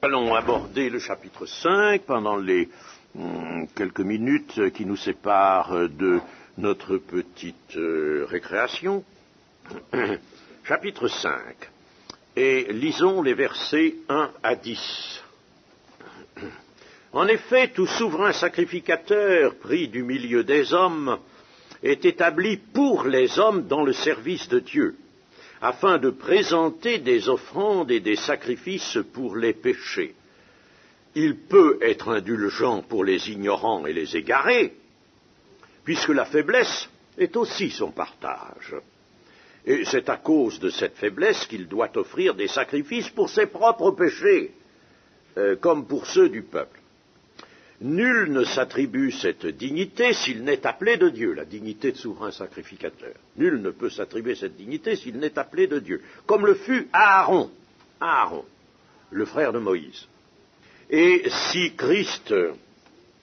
Allons aborder le chapitre 5 pendant les quelques minutes qui nous séparent de notre petite récréation. Chapitre 5. Et lisons les versets 1 à 10. En effet, tout souverain sacrificateur pris du milieu des hommes est établi pour les hommes dans le service de Dieu, afin de présenter des offrandes et des sacrifices pour les péchés. Il peut être indulgent pour les ignorants et les égarés, puisque la faiblesse est aussi son partage. Et c'est à cause de cette faiblesse qu'il doit offrir des sacrifices pour ses propres péchés, comme pour ceux du peuple. Nul ne s'attribue cette dignité s'il n'est appelé de Dieu, la dignité de souverain sacrificateur. Nul ne peut s'attribuer cette dignité s'il n'est appelé de Dieu, comme le fut Aaron, le frère de Moïse. Et si Christ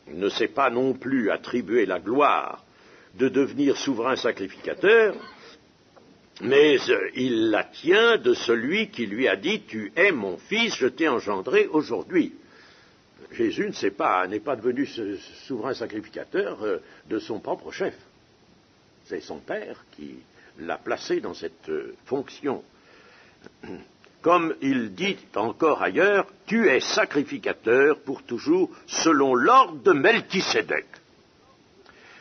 ne s'est pas non plus attribué la gloire de devenir souverain sacrificateur, mais il la tient de celui qui lui a dit « Tu es mon fils, je t'ai engendré aujourd'hui ». Jésus n'est pas devenu souverain sacrificateur de son propre chef. C'est son Père qui l'a placé dans cette fonction. Comme il dit encore ailleurs, tu es sacrificateur pour toujours selon l'ordre de Melchisédek.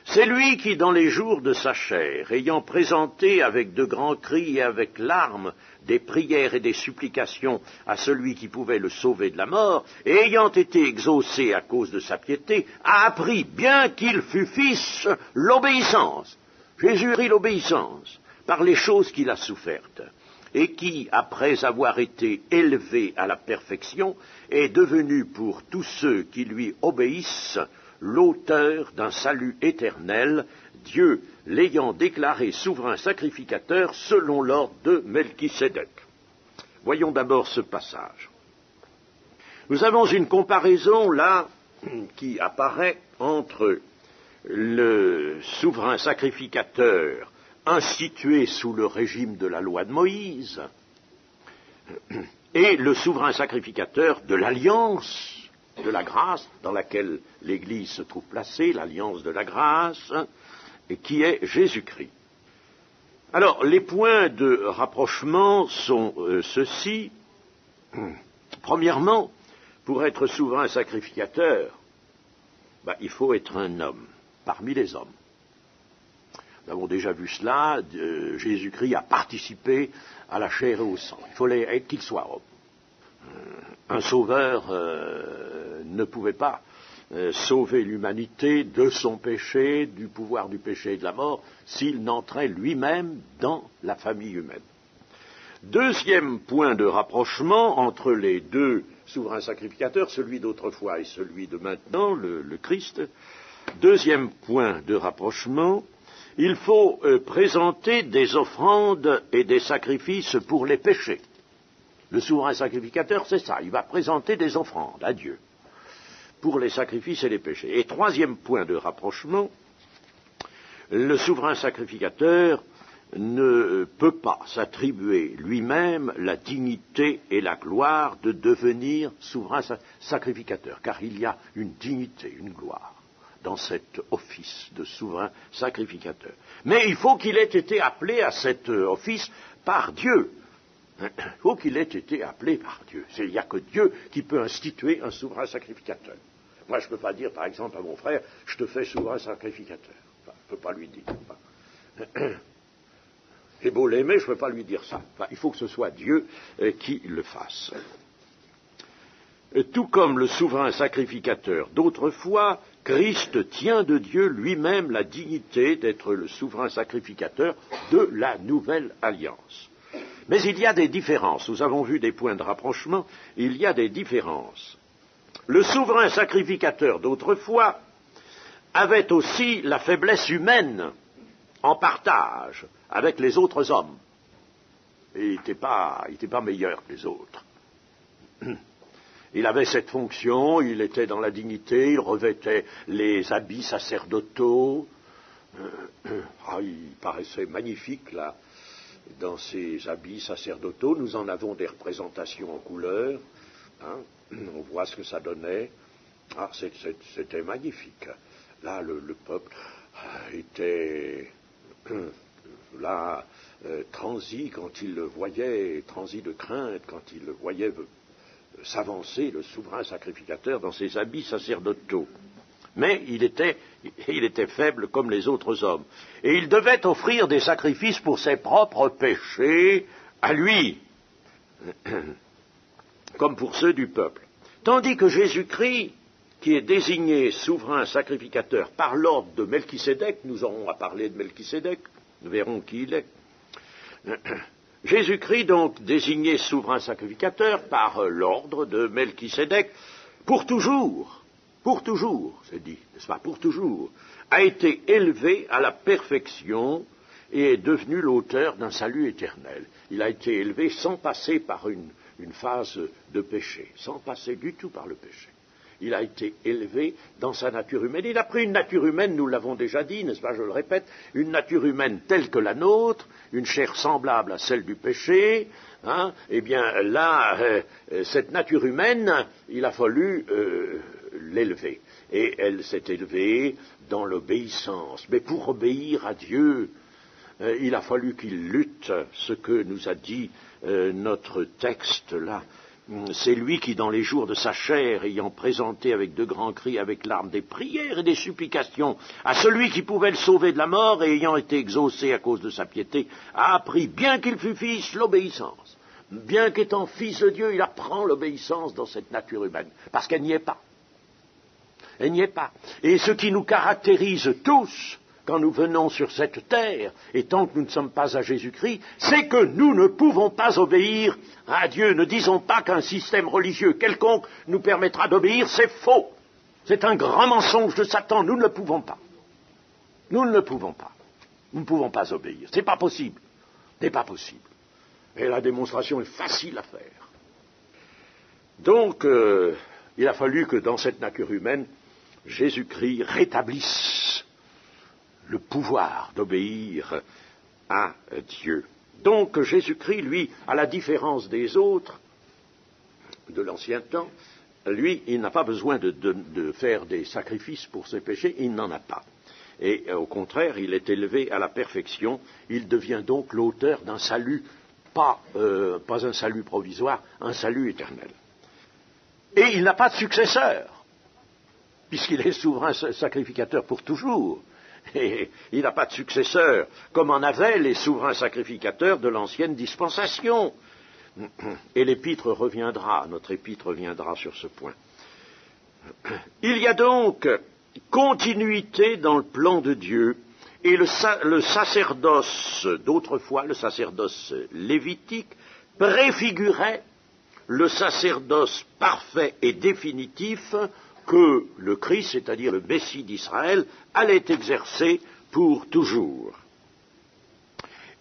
C'est lui qui, dans les jours de sa chair, ayant présenté avec de grands cris et avec larmes des prières et des supplications à celui qui pouvait le sauver de la mort, et ayant été exaucé à cause de sa piété, a appris, bien qu'il fût fils, l'obéissance. Jésus prit l'obéissance par les choses qu'il a souffertes, et qui, après avoir été élevé à la perfection, est devenu pour tous ceux qui lui obéissent l'auteur d'un salut éternel, Dieu l'ayant déclaré souverain sacrificateur selon l'ordre de Melchisédek. Voyons d'abord ce passage. Nous avons une comparaison là qui apparaît entre le souverain sacrificateur institué sous le régime de la loi de Moïse et le souverain sacrificateur de l'alliance de la grâce dans laquelle l'Église se trouve placée, l'alliance de la grâce, et qui est Jésus-Christ. Alors, les points de rapprochement sont ceux-ci. Premièrement, pour être souverain sacrificateur, il faut être un homme, parmi les hommes. Nous avons déjà vu cela, Jésus-Christ a participé à la chair et au sang. Il fallait qu'il soit homme. Un sauveur ne pouvait pas sauver l'humanité de son péché, du pouvoir du péché et de la mort, s'il n'entrait lui-même dans la famille humaine. Deuxième point de rapprochement entre les deux souverains sacrificateurs, celui d'autrefois et celui de maintenant, le Christ. Deuxième point de rapprochement, il faut présenter des offrandes et des sacrifices pour les péchés. Le souverain sacrificateur, c'est ça, il va présenter des offrandes à Dieu pour les sacrifices et les péchés. Et troisième point de rapprochement, le souverain sacrificateur ne peut pas s'attribuer lui-même la dignité et la gloire de devenir souverain sacrificateur, car il y a une dignité, une gloire dans cet office de souverain sacrificateur. Mais il faut qu'il ait été appelé à cet office par Dieu. Il faut qu'il ait été appelé par Dieu. Il n'y a que Dieu qui peut instituer un souverain sacrificateur. Moi, je ne peux pas dire, par exemple, à mon frère, je te fais souverain sacrificateur. Enfin, je ne peux pas lui dire. J'ai beau l'aimer, je ne peux pas lui dire ça. Enfin, il faut que ce soit Dieu qui le fasse. Tout comme le souverain sacrificateur d'autrefois, Christ tient de Dieu lui-même la dignité d'être le souverain sacrificateur de la nouvelle alliance. Mais il y a des différences. Nous avons vu des points de rapprochement. Il y a des différences. Le souverain sacrificateur d'autrefois avait aussi la faiblesse humaine en partage avec les autres hommes. Et il n'était pas meilleur que les autres. Il avait cette fonction, il était dans la dignité, il revêtait les habits sacerdotaux. Il paraissait magnifique, là, dans ses habits sacerdotaux. Nous en avons des représentations en couleur. On voit ce que ça donnait. Ah, c'était magnifique. Là, le peuple était là, transi quand il le voyait, transi de crainte quand il le voyait s'avancer, le souverain sacrificateur, dans ses habits sacerdotaux. Mais il était faible comme les autres hommes. Et il devait offrir des sacrifices pour ses propres péchés à lui, comme pour ceux du peuple. Tandis que Jésus-Christ, qui est désigné souverain sacrificateur par l'ordre de Melchisédek, nous aurons à parler de Melchisédek, nous verrons qui il est. Jésus-Christ, donc, désigné souverain sacrificateur par l'ordre de Melchisédek, pour toujours, c'est dit, n'est-ce pas, pour toujours, a été élevé à la perfection et est devenu l'auteur d'un salut éternel. Il a été élevé sans passer par une phase de péché, sans passer du tout par le péché. Il a été élevé dans sa nature humaine. Il a pris une nature humaine, nous l'avons déjà dit, n'est-ce pas, je le répète, une nature humaine telle que la nôtre, une chair semblable à celle du péché. Eh bien, là, cette nature humaine, il a fallu l'élever. Et elle s'est élevée dans l'obéissance. Mais pour obéir à Dieu, il a fallu qu'il lutte, ce que nous a dit notre texte là. C'est lui qui, dans les jours de sa chair, ayant présenté avec de grands cris, avec larmes, des prières et des supplications à celui qui pouvait le sauver de la mort, et ayant été exaucé à cause de sa piété, a appris, bien qu'il fût fils, l'obéissance. Bien qu'étant fils de Dieu, il apprend l'obéissance dans cette nature humaine, parce qu'elle n'y est pas. Elle n'y est pas. Et ce qui nous caractérise tous, quand nous venons sur cette terre, et tant que nous ne sommes pas à Jésus-Christ, c'est que nous ne pouvons pas obéir à Dieu. Ne disons pas qu'un système religieux quelconque nous permettra d'obéir, c'est faux. C'est un grand mensonge de Satan, nous ne le pouvons pas. Nous ne le pouvons pas. Nous ne pouvons pas obéir. C'est pas possible. C'est pas possible. Et la démonstration est facile à faire. Donc, il a fallu que dans cette nature humaine, Jésus-Christ rétablisse le pouvoir d'obéir à Dieu. Donc Jésus-Christ, lui, à la différence des autres de l'ancien temps, lui, il n'a pas besoin de faire des sacrifices pour ses péchés, il n'en a pas. Et au contraire, il est élevé à la perfection, il devient donc l'auteur d'un salut, pas un salut provisoire, un salut éternel. Et il n'a pas de successeur, puisqu'il est souverain sacrificateur pour toujours. Et il n'a pas de successeur, comme en avaient les souverains sacrificateurs de l'ancienne dispensation. Et l'épître reviendra, notre épître reviendra sur ce point. Il y a donc continuité dans le plan de Dieu, et le sacerdoce d'autrefois, le sacerdoce lévitique, préfigurait le sacerdoce parfait et définitif que le Christ, c'est-à-dire le Messie d'Israël, allait exercer pour toujours.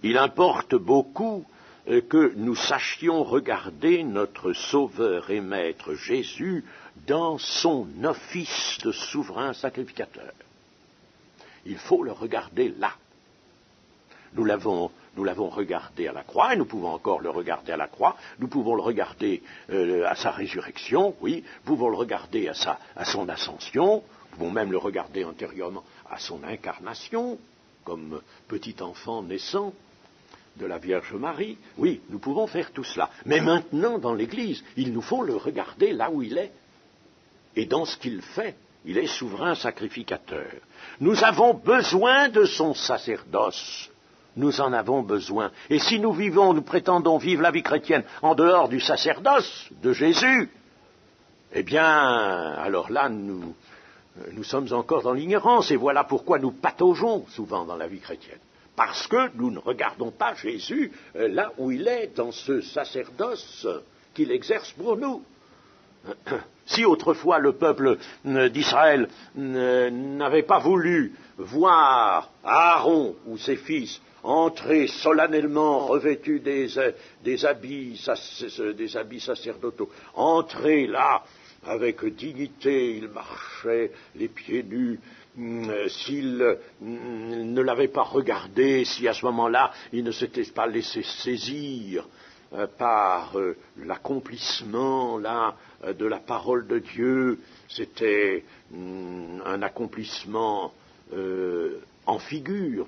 Il importe beaucoup que nous sachions regarder notre Sauveur et Maître Jésus dans son office de souverain sacrificateur. Il faut le regarder là. Nous l'avons regardé à la croix, et nous pouvons encore le regarder à la croix, nous pouvons le regarder à sa résurrection, oui, nous pouvons le regarder à son ascension, nous pouvons même le regarder antérieurement à son incarnation, comme petit enfant naissant de la Vierge Marie. Oui, nous pouvons faire tout cela. Mais maintenant, dans l'Église, il nous faut le regarder là où il est. Et dans ce qu'il fait, il est souverain sacrificateur. Nous avons besoin de son sacerdoce. Nous en avons besoin. Et si nous prétendons vivre la vie chrétienne en dehors du sacerdoce de Jésus, eh bien, alors là, nous sommes encore dans l'ignorance. Et voilà pourquoi nous pataugeons souvent dans la vie chrétienne. Parce que nous ne regardons pas Jésus là où il est, dans ce sacerdoce qu'il exerce pour nous. Si autrefois le peuple d'Israël n'avait pas voulu voir Aaron ou ses fils entrer solennellement revêtus des habits sacerdotaux, entrer là avec dignité, ils marchaient les pieds nus, s'ils ne l'avaient pas regardé, si à ce moment-là ils ne s'étaient pas laissés saisir par l'accomplissement là de la parole de Dieu. C'était un accomplissement en figure.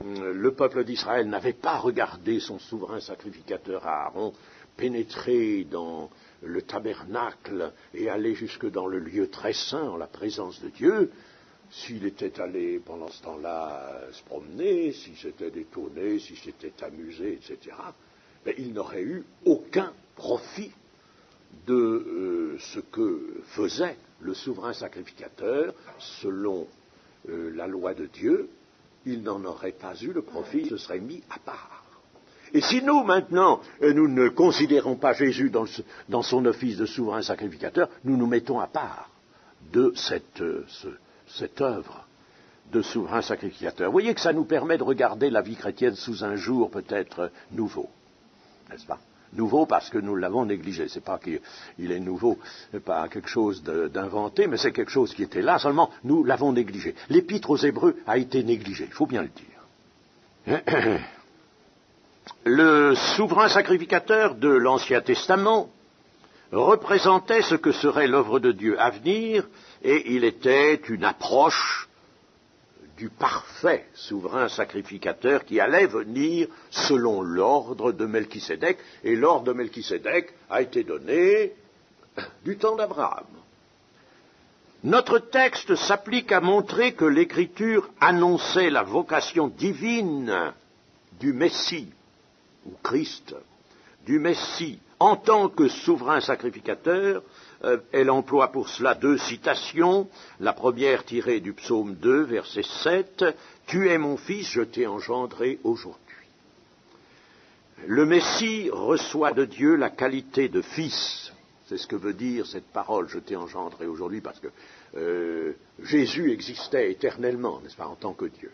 Le peuple d'Israël n'avait pas regardé son souverain sacrificateur Aaron pénétrer dans le tabernacle et aller jusque dans le lieu très saint en la présence de Dieu. S'il était allé pendant ce temps-là se promener, s'il s'était détourné, s'il s'était amusé, etc., ben, il n'aurait eu aucun profit de ce que faisait le souverain sacrificateur selon la loi de Dieu. Il n'en aurait pas eu le profit, il se serait mis à part. Et si nous, maintenant, nous ne considérons pas Jésus dans son office de souverain sacrificateur, nous nous mettons à part de cette œuvre de souverain sacrificateur. Vous voyez que ça nous permet de regarder la vie chrétienne sous un jour peut-être nouveau, n'est-ce pas? Nouveau parce que nous l'avons négligé. C'est pas qu'il est nouveau, c'est pas quelque chose d'inventé, mais c'est quelque chose qui était là, seulement nous l'avons négligé. L'épître aux Hébreux a été négligé, il faut bien le dire. Le souverain sacrificateur de l'Ancien Testament représentait ce que serait l'œuvre de Dieu à venir, et il était une approche du parfait souverain sacrificateur qui allait venir selon l'ordre de Melchisédek, et l'ordre de Melchisédek a été donné du temps d'Abraham. Notre texte s'applique à montrer que l'Écriture annonçait la vocation divine du Messie, ou Christ, du Messie, en tant que souverain sacrificateur. Elle emploie pour cela deux citations, la première tirée du psaume 2, verset 7, « Tu es mon fils, je t'ai engendré aujourd'hui ». Le Messie reçoit de Dieu la qualité de fils. C'est ce que veut dire cette parole, je t'ai engendré aujourd'hui, parce que Jésus existait éternellement, n'est-ce pas, en tant que Dieu.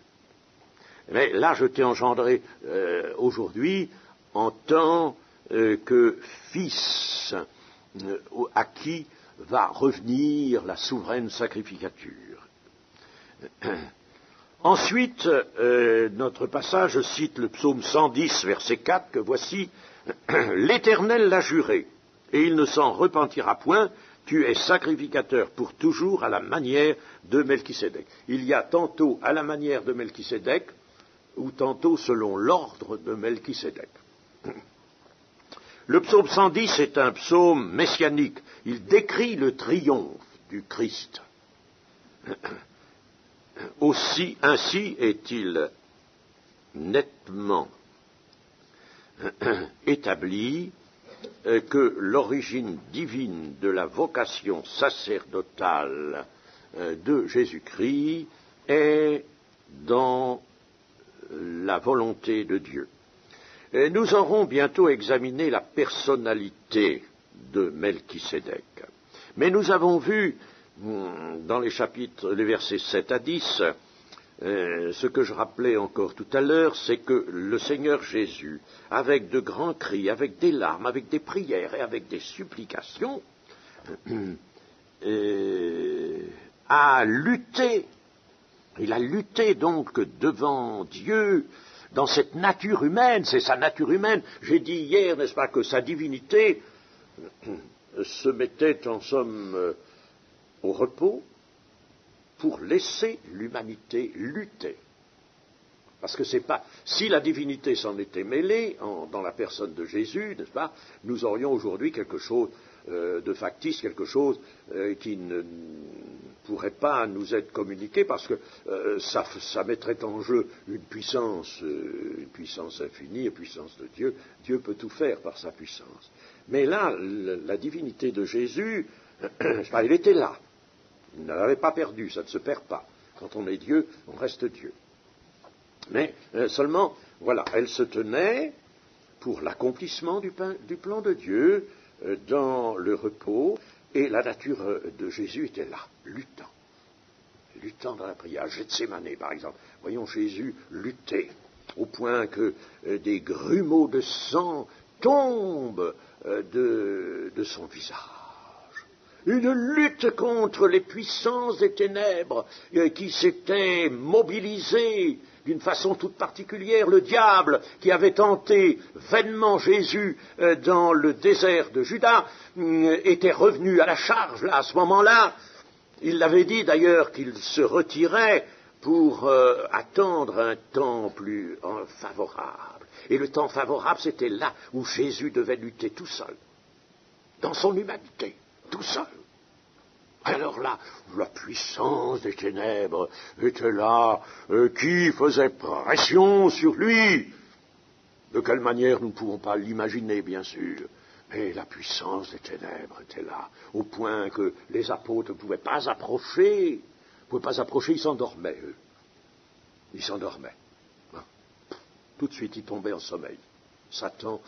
Mais là, je t'ai engendré aujourd'hui en tant que fils à qui va revenir la souveraine sacrificature. Ensuite, notre passage cite le psaume 110, verset 4, que voici, « L'Éternel l'a juré, et il ne s'en repentira point, tu es sacrificateur pour toujours à la manière de Melchisédek. » Il y a tantôt à la manière de Melchisédek, ou tantôt selon l'ordre de Melchisédek. Le psaume 110 est un psaume messianique. Il décrit le triomphe du Christ. Ainsi est-il nettement établi que l'origine divine de la vocation sacerdotale de Jésus-Christ est dans la volonté de Dieu. Nous aurons bientôt examiné la personnalité de Melchisédek. Mais nous avons vu dans les versets 7 à 10, ce que je rappelais encore tout à l'heure, c'est que le Seigneur Jésus, avec de grands cris, avec des larmes, avec des prières et avec des supplications, a lutté. Il a lutté donc devant Dieu, dans cette nature humaine, c'est sa nature humaine. J'ai dit hier, n'est-ce pas, que sa divinité se mettait en somme au repos pour laisser l'humanité lutter. Parce que c'est pas, si la divinité s'en était mêlée dans la personne de Jésus, n'est-ce pas, nous aurions aujourd'hui quelque chose de factice, quelque chose qui ne pourrait pas nous être communiqué, parce que ça mettrait en jeu une puissance infinie, une puissance de Dieu. Dieu peut tout faire par sa puissance. Mais là, la divinité de Jésus, il était là. Il ne l'avait pas perdu, ça ne se perd pas. Quand on est Dieu, on reste Dieu. Mais seulement, voilà, elle se tenait pour l'accomplissement du plan de Dieu dans le repos, et la nature de Jésus était là, luttant dans la prière. Gethsémané, par exemple. Voyons Jésus lutter, au point que des grumeaux de sang tombent de son visage. une lutte contre les puissances des ténèbres qui s'étaient mobilisées d'une façon toute particulière. Le diable qui avait tenté vainement Jésus dans le désert de Juda était revenu à la charge là, à ce moment-là. Il l'avait dit d'ailleurs qu'il se retirait pour attendre un temps plus favorable. Et le temps favorable, c'était là où Jésus devait lutter tout seul, dans son humanité, tout seul. Alors là, la puissance des ténèbres était là, qui faisait pression sur lui. De quelle manière, nous ne pouvons pas l'imaginer, bien sûr. Mais la puissance des ténèbres était là, au point que les apôtres ne pouvaient pas approcher. Ils s'endormaient, eux. Ils s'endormaient. Tout de suite, ils tombaient en sommeil. Satan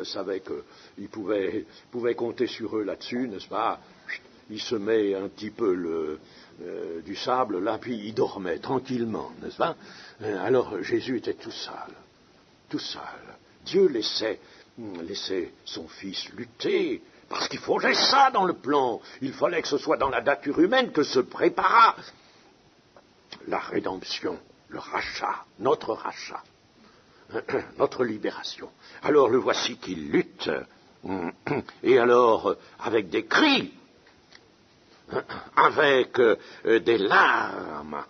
savait qu'il pouvait compter sur eux là-dessus, n'est-ce pas? Il semait un petit peu du sable, là, puis il dormait tranquillement, n'est-ce pas? Alors Jésus était tout seul, tout seul. Dieu laissait son Fils lutter, parce qu'il fallait ça dans le plan. Il fallait que ce soit dans la nature humaine que se prépara la rédemption, le rachat, notre libération. Alors le voici qui lutte, et alors avec des cris, avec des larmes,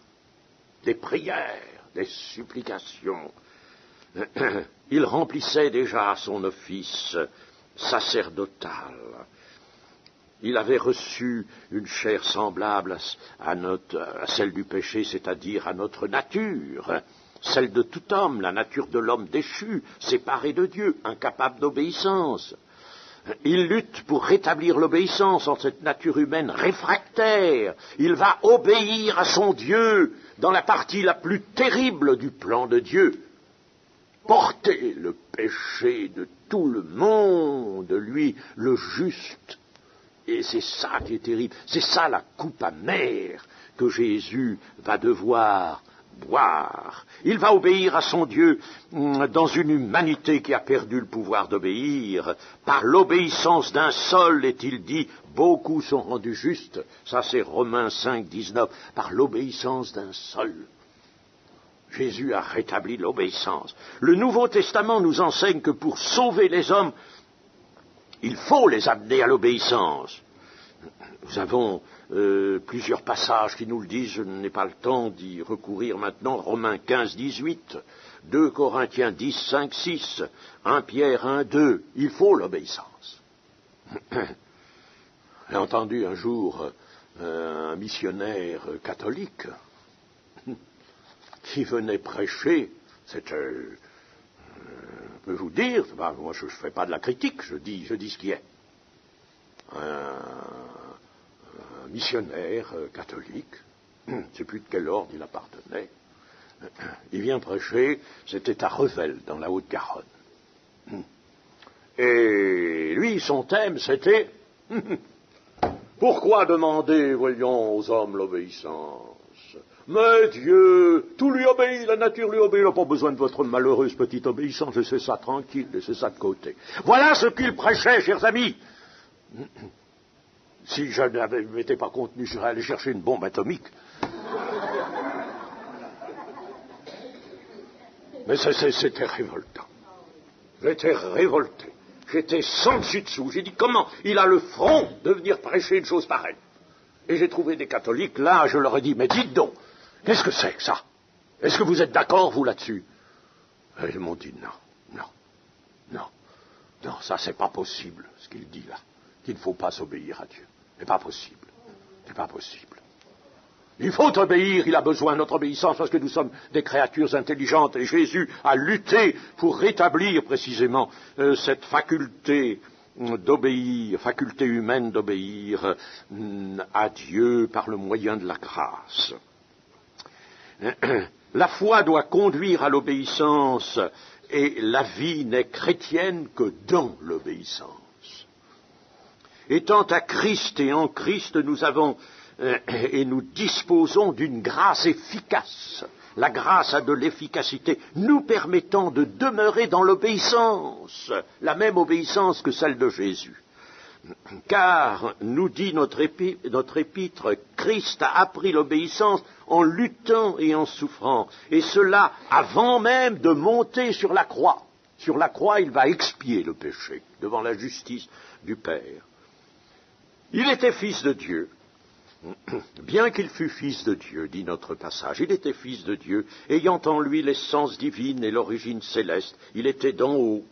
des prières, des supplications. Il remplissait déjà son office sacerdotal. Il avait reçu une chair semblable à celle du péché, c'est-à-dire à notre nature, celle de tout homme, la nature de l'homme déchu, séparé de Dieu, incapable d'obéissance. Il lutte pour rétablir l'obéissance en cette nature humaine réfractaire. Il va obéir à son Dieu dans la partie la plus terrible du plan de Dieu. Porter le péché de tout le monde, lui, le juste. Et c'est ça qui est terrible. C'est ça la coupe amère que Jésus va devoir boire. Il va obéir à son Dieu dans une humanité qui a perdu le pouvoir d'obéir. Par l'obéissance d'un seul, est-il dit, beaucoup sont rendus justes. Ça c'est Romains 5, 19. Par l'obéissance d'un seul. Jésus a rétabli l'obéissance. Le Nouveau Testament nous enseigne que pour sauver les hommes, il faut les amener à l'obéissance. Nous avons plusieurs passages qui nous le disent, je n'ai pas le temps d'y recourir maintenant. Romains 15, 18, 2 Corinthiens 10, 5, 6, 1 Pierre 1, 2. Il faut l'obéissance. J'ai entendu un jour un missionnaire catholique qui venait prêcher. C'était, je peux vous dire, moi je ne fais pas de la critique, je dis ce qui est. Un missionnaire catholique, je ne sais plus de quel ordre il appartenait, il vient prêcher, c'était à Revel, dans la Haute-Garonne. Et lui, son thème, c'était pourquoi demander, voyons, aux hommes l'obéissance? Mais Dieu, tout lui obéit, la nature lui obéit, il n'a pas besoin de votre malheureuse petite obéissance, laissez ça tranquille, laissez ça de côté. Voilà ce qu'il prêchait, chers amis. Si je ne m'étais pas contenu, je serais allé chercher une bombe atomique. Mais c'était révoltant. J'étais révolté. J'étais sans dessus-dessous. J'ai dit, comment il a le front de venir prêcher une chose pareille? Et j'ai trouvé des catholiques, là, je leur ai dit, mais dites donc, qu'est-ce que c'est que ça? Est-ce que vous êtes d'accord, vous, là-dessus? Et ils m'ont dit, non, ça, c'est pas possible, ce qu'il dit là. Qu'il ne faut pas s'obéir à Dieu. C'est pas possible. C'est pas possible. Il faut obéir, il a besoin de notre obéissance parce que nous sommes des créatures intelligentes et Jésus a lutté pour rétablir précisément cette faculté d'obéir, faculté humaine d'obéir à Dieu par le moyen de la grâce. La foi doit conduire à l'obéissance et la vie n'est chrétienne que dans l'obéissance. Étant à Christ et en Christ, nous avons et nous disposons d'une grâce efficace. La grâce a de l'efficacité, nous permettant de demeurer dans l'obéissance, la même obéissance que celle de Jésus. Car, nous dit notre épître, Christ a appris l'obéissance en luttant et en souffrant, et cela avant même de monter sur la croix. Sur la croix, il va expier le péché devant la justice du Père. Il était fils de Dieu. Bien qu'il fût fils de Dieu, dit notre passage, il était fils de Dieu, ayant en lui l'essence divine et l'origine céleste. Il était d'en haut.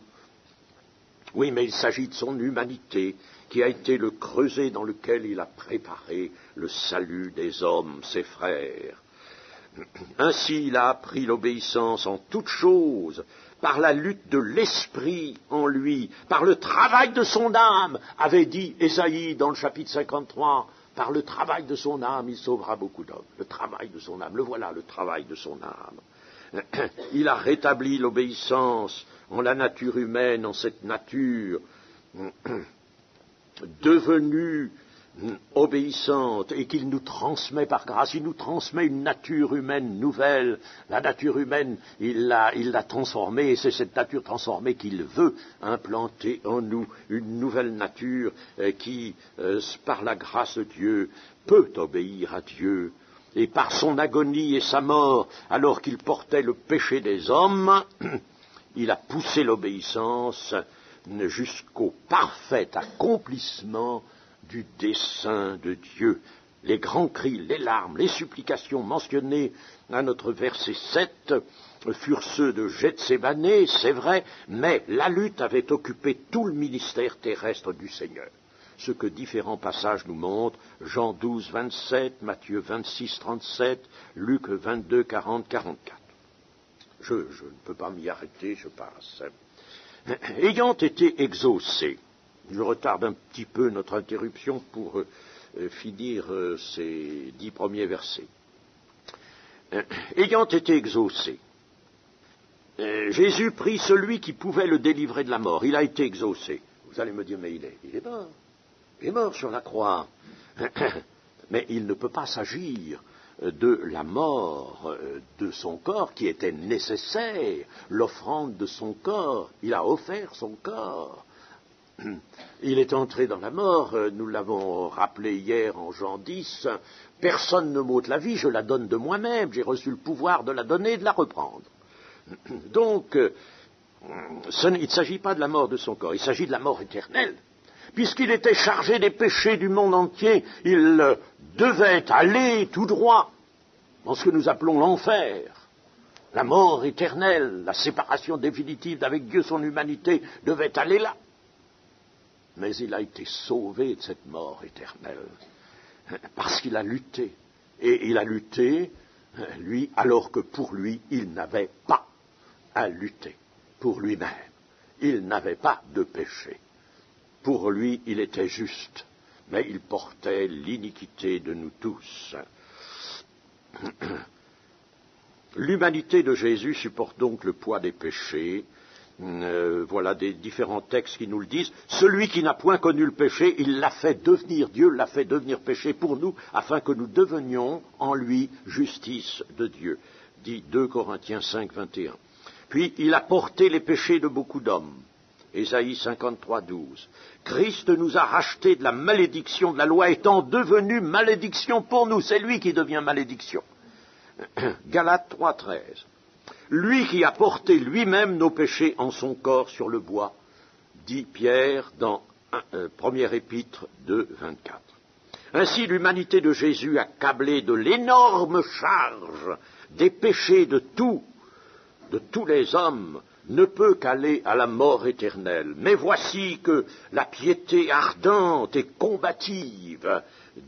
Oui, mais il s'agit de son humanité, qui a été le creuset dans lequel il a préparé le salut des hommes, ses frères. Ainsi, il a appris l'obéissance en toutes choses, par la lutte de l'esprit en lui, par le travail de son âme, avait dit Ésaïe dans le chapitre 53, par le travail de son âme, il sauvera beaucoup d'hommes. Le travail de son âme, le voilà, le travail de son âme. Il a rétabli l'obéissance en la nature humaine, en cette nature devenue obéissante et qu'il nous transmet par grâce. Il nous transmet une nature humaine nouvelle. La nature humaine, il l'a transformée et c'est cette nature transformée qu'il veut implanter en nous. Une nouvelle nature qui, par la grâce de Dieu, peut obéir à Dieu. Et par son agonie et sa mort, alors qu'il portait le péché des hommes, il a poussé l'obéissance jusqu'au parfait accomplissement du dessein de Dieu. Les grands cris, les larmes, les supplications mentionnées à notre verset 7 furent ceux de Gethsémanée, c'est vrai, mais la lutte avait occupé tout le ministère terrestre du Seigneur. Ce que différents passages nous montrent, Jean 12, 27, Matthieu 26, 37, Luc 22, 40, 44. Je ne peux pas m'y arrêter, je passe. Ayant été exaucé, je retarde un petit peu notre interruption pour finir ces 10 premiers versets. Ayant été exaucé, Jésus prit celui qui pouvait le délivrer de la mort. Il a été exaucé. Vous allez me dire, mais il est mort. Il est mort sur la croix. Mais il ne peut pas s'agir de la mort de son corps qui était nécessaire, l'offrande de son corps. Il a offert son corps. Il est entré dans la mort, nous l'avons rappelé hier en Jean 10, personne ne m'ôte la vie, je la donne de moi-même, j'ai reçu le pouvoir de la donner et de la reprendre. Donc, il ne s'agit pas de la mort de son corps, il s'agit de la mort éternelle. Puisqu'il était chargé des péchés du monde entier, il devait aller tout droit dans ce que nous appelons l'enfer. La mort éternelle, la séparation définitive d'avec Dieu, son humanité, devait aller là. Mais il a été sauvé de cette mort éternelle, parce qu'il a lutté. Et il a lutté, lui, alors que pour lui, il n'avait pas à lutter pour lui-même. Il n'avait pas de péché. Pour lui, il était juste, mais il portait l'iniquité de nous tous. L'humanité de Jésus supporte donc le poids des péchés. Voilà des différents textes qui nous le disent. Celui qui n'a point connu le péché, il l'a fait devenir, Dieu l'a fait devenir péché pour nous, afin que nous devenions en lui justice de Dieu. Dit 2 Corinthiens 5, 21. Puis il a porté les péchés de beaucoup d'hommes. Ésaïe 53, 12. Christ nous a rachetés de la malédiction de la loi, étant devenu malédiction pour nous. C'est lui qui devient malédiction. Galates 3, 13. Lui qui a porté lui-même nos péchés en son corps sur le bois, dit Pierre dans première épître 2, 24. Ainsi l'humanité de Jésus, accablée de l'énorme charge des péchés de tous les hommes, ne peut qu'aller à la mort éternelle. Mais voici que la piété ardente et combative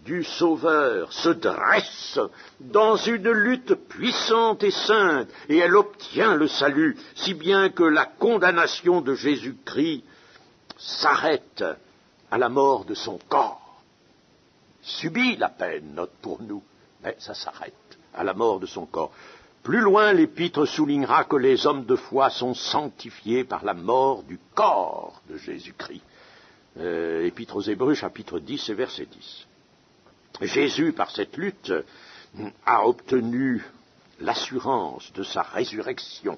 du Sauveur se dresse dans une lutte puissante et sainte, et elle obtient le salut, si bien que la condamnation de Jésus-Christ s'arrête à la mort de son corps. Subit la peine, note pour nous, mais ça s'arrête à la mort de son corps. Plus loin, l'Épître soulignera que les hommes de foi sont sanctifiés par la mort du corps de Jésus-Christ. Épître aux Hébreux, chapitre 10 et verset 10. Jésus, par cette lutte, a obtenu l'assurance de sa résurrection.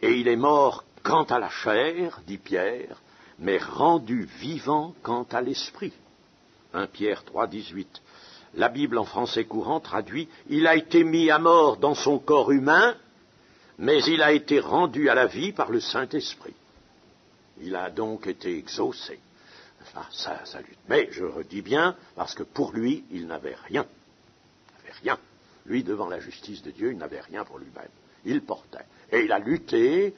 Et il est mort quant à la chair, dit Pierre, mais rendu vivant quant à l'esprit. 1 Pierre 3, 18. La Bible en français courant traduit « Il a été mis à mort dans son corps humain, mais il a été rendu à la vie par le Saint-Esprit. » Il a donc été exaucé. Ça lutte. Mais je redis bien, parce que pour lui, il n'avait rien. Il n'avait rien. Lui, devant la justice de Dieu, il n'avait rien pour lui-même. Il portait. Et il a lutté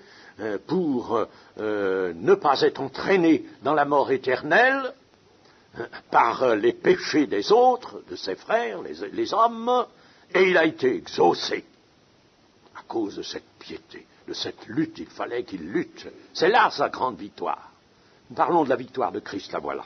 pour ne pas être entraîné dans la mort éternelle par les péchés des autres, de ses frères, les hommes, et il a été exaucé à cause de cette piété, de cette lutte. Il fallait qu'il lutte. C'est là sa grande victoire. Parlons de la victoire de Christ, la voilà.